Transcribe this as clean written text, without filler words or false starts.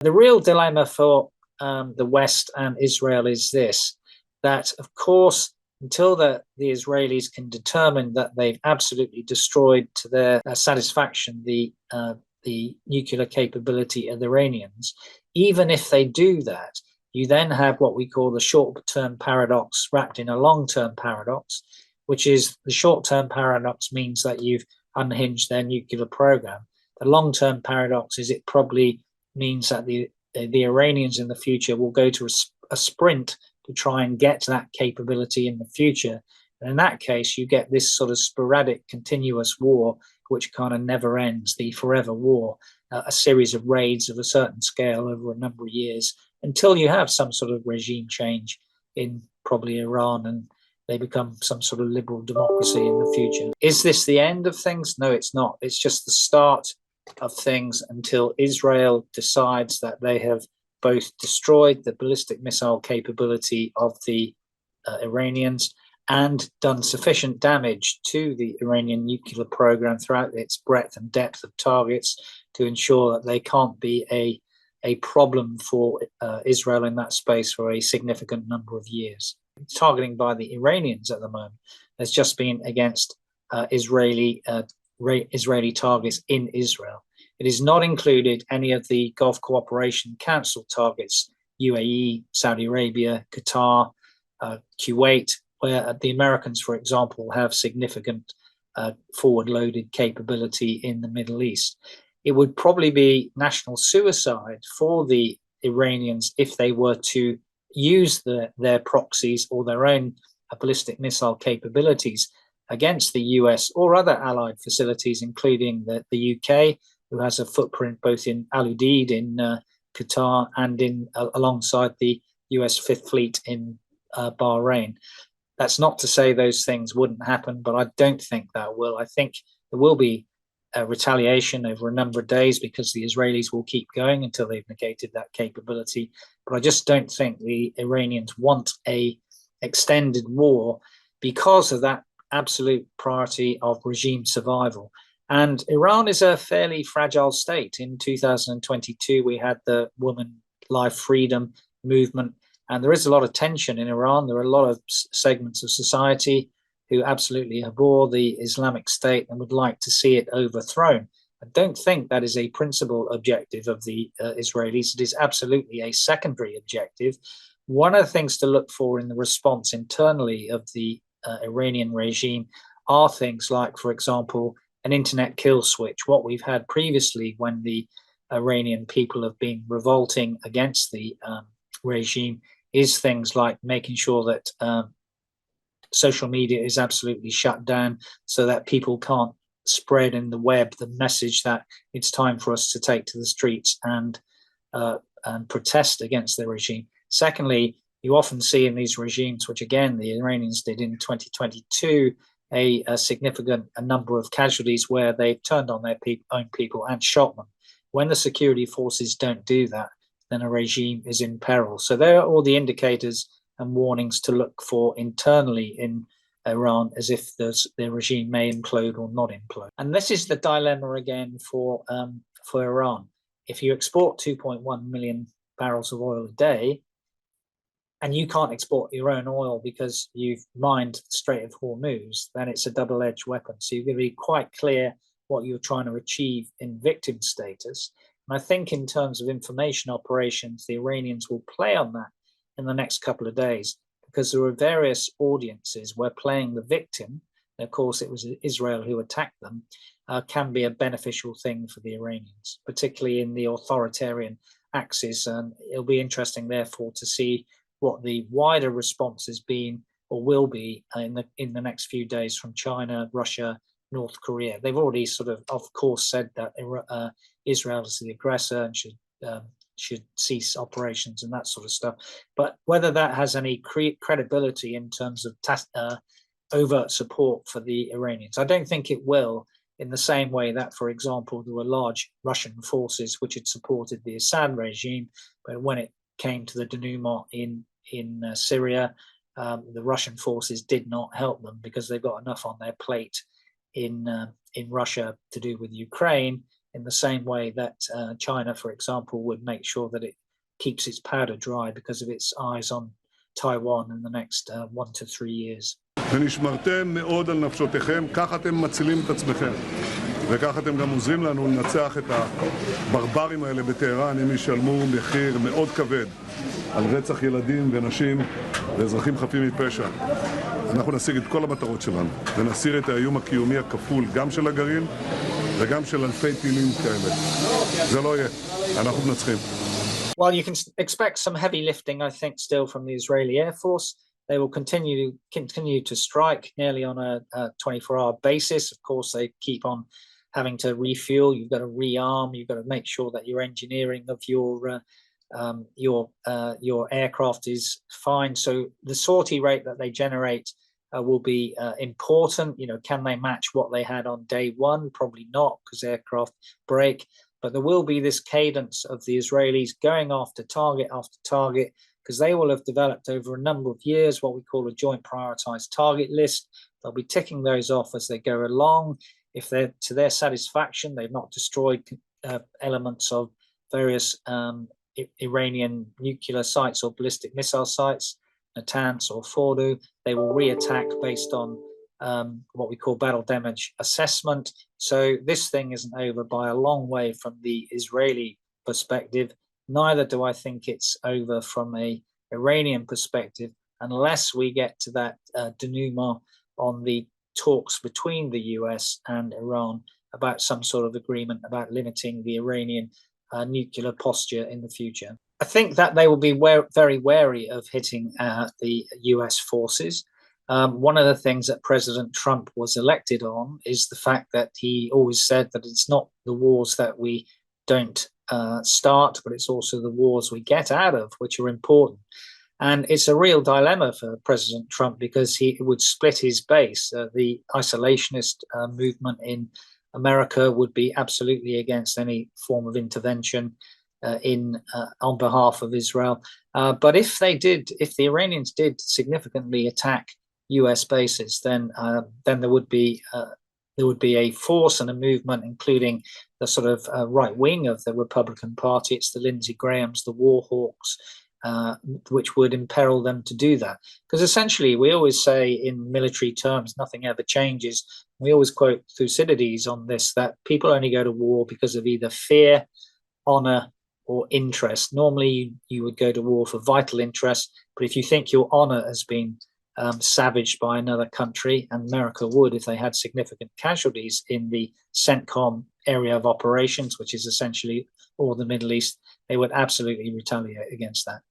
The real dilemma for the West and Israel is this, that of course, until the Israelis can determine that they've absolutely destroyed to their satisfaction the nuclear capability of the Iranians, even if they do that, you then have what we call the short-term paradox wrapped in a long-term paradox, which is the short-term paradox means that you've unhinged their nuclear program. The long-term paradox is it probably means that the Iranians in the future will go to a sprint to try and get to that capability in the future. And in that case, you get this sort of sporadic, continuous war, which kind of never ends, the forever war, a series of raids of a certain scale over a number of years, until you have some sort of regime change in probably Iran and they become some sort of liberal democracy in the future. Is this the end of things? No, it's not. It's just the start of things until Israel decides that they have both destroyed the ballistic missile capability of the Iranians and done sufficient damage to the Iranian nuclear program throughout its breadth and depth of targets to ensure that they can't be a problem for Israel in that space for a significant number of years. Targeting by the Iranians at the moment has just been against Israeli targets in Israel. It has not included any of the Gulf Cooperation Council targets, UAE, Saudi Arabia, Qatar, Kuwait, where the Americans, for example, have significant forward-loaded capability in the Middle East. It would probably be national suicide for the Iranians if they were to use their proxies or their own ballistic missile capabilities against the US or other allied facilities, including the UK, who has a footprint both in Al Udeid in Qatar and alongside the US Fifth Fleet in Bahrain. That's not to say those things wouldn't happen, but I don't think that will. I think there will be a retaliation over a number of days because the Israelis will keep going until they've negated that capability. But I just don't think the Iranians want a extended war because of that absolute priority of regime survival. And Iran is a fairly fragile state. In 2022, we had the Women Life Freedom movement, and there is a lot of tension in Iran. There are a lot of segments of society who absolutely abhor the Islamic State and would like to see it overthrown. I don't think that is a principal objective of the Israelis. It is absolutely a secondary objective. One of the things to look for in the response internally of the Iranian regime are things like, for example, an internet kill switch. What we've had previously when the Iranian people have been revolting against the regime is things like making sure that social media is absolutely shut down so that people can't spread in the web the message that it's time for us to take to the streets and protest against the regime. Secondly, you often see in these regimes, which again the Iranians did in 2022, a significant number of casualties where they've turned on their own people and shot them. When the security forces don't do that, then a regime is in peril. So there are all the indicators and warnings to look for internally in Iran as if the regime may implode or not implode. And this is the dilemma again for Iran. If you export 2.1 million barrels of oil a day, and you can't export your own oil because you've mined the Strait of Hormuz, then it's a double-edged weapon. So you've got to be quite clear what you're trying to achieve in victim status. And I think in terms of information operations, the Iranians will play on that in the next couple of days because there are various audiences where playing the victim, and of course it was Israel who attacked them, can be a beneficial thing for the Iranians, particularly in the authoritarian axis. And it'll be interesting, therefore, to see what the wider response has been or will be in the next few days from China, Russia, North Korea. They've already sort of course, said that Israel is the aggressor and should cease operations and that sort of stuff. But whether that has any credibility in terms of overt support for the Iranians, I don't think it will, in the same way that, for example, there were large Russian forces which had supported the Assad regime, but when it came to the denouement in Syria, the Russian forces did not help them because they've got enough on their plate in Russia to do with Ukraine, in the same way that China, for example, would make sure that it keeps its powder dry because of its eyes on Taiwan in the next 1 to 3 years. ונשמרתם מאוד על נפשותיכם, כך אתם מצילים את עצמכם. וכך אתם גם עוזרים לנו לנצח את הברברים האלה בטהרן, הם ישלמו מחיר מאוד כבד על רצח ילדים ונשים ואזרחים חפים מפשע. אנחנו נשיג את כל המטרות שלנו, ונסיר את האיום הקיומי הכפול, גם של הגרעין וגם של אלפי טילים כאלה. זה לא יהיה, אנחנו מנצחים. Well, you can expect some heavy lifting, I think, still from the Israeli Air Force. They will continue to strike nearly on a 24-hour basis. Of course, they keep on having to refuel. You've got to rearm. You've got to make sure that your engineering of your aircraft is fine. So the sortie rate that they generate will be important. You know, can they match what they had on day one? Probably not, because aircraft break. But there will be this cadence of the Israelis going after target, because they will have developed over a number of years what we call a joint prioritized target list. They'll be ticking those off as they go along. If they're to their satisfaction, they've not destroyed elements of various Iranian nuclear sites or ballistic missile sites, Natanz or Fordo, they will re-attack based on what we call battle damage assessment. So this thing isn't over by a long way from the Israeli perspective. Neither do I think it's over from a Iranian perspective, unless we get to that denouement on the talks between the US and Iran about some sort of agreement about limiting the Iranian nuclear posture in the future. I think that they will be very wary of hitting the US forces. One of the things that President Trump was elected on is the fact that he always said that it's not the wars that we don't start, but it's also the wars we get out of, which are important. And it's a real dilemma for President Trump, because he would split his base. The isolationist movement in America would be absolutely against any form of intervention on behalf of Israel. But if the Iranians did significantly attack US bases, then there would be a force and a movement, including the sort of right wing of the Republican Party. It's the Lindsey Grahams, the war hawks, which would imperil them to do that. Because essentially, we always say in military terms, nothing ever changes. We always quote Thucydides on this, that people only go to war because of either fear, honor, or interest. Normally, you would go to war for vital interest, but if you think your honor has been savaged by another country, and America would if they had significant casualties in the CENTCOM area of operations, which is essentially all the Middle East, they would absolutely retaliate against that.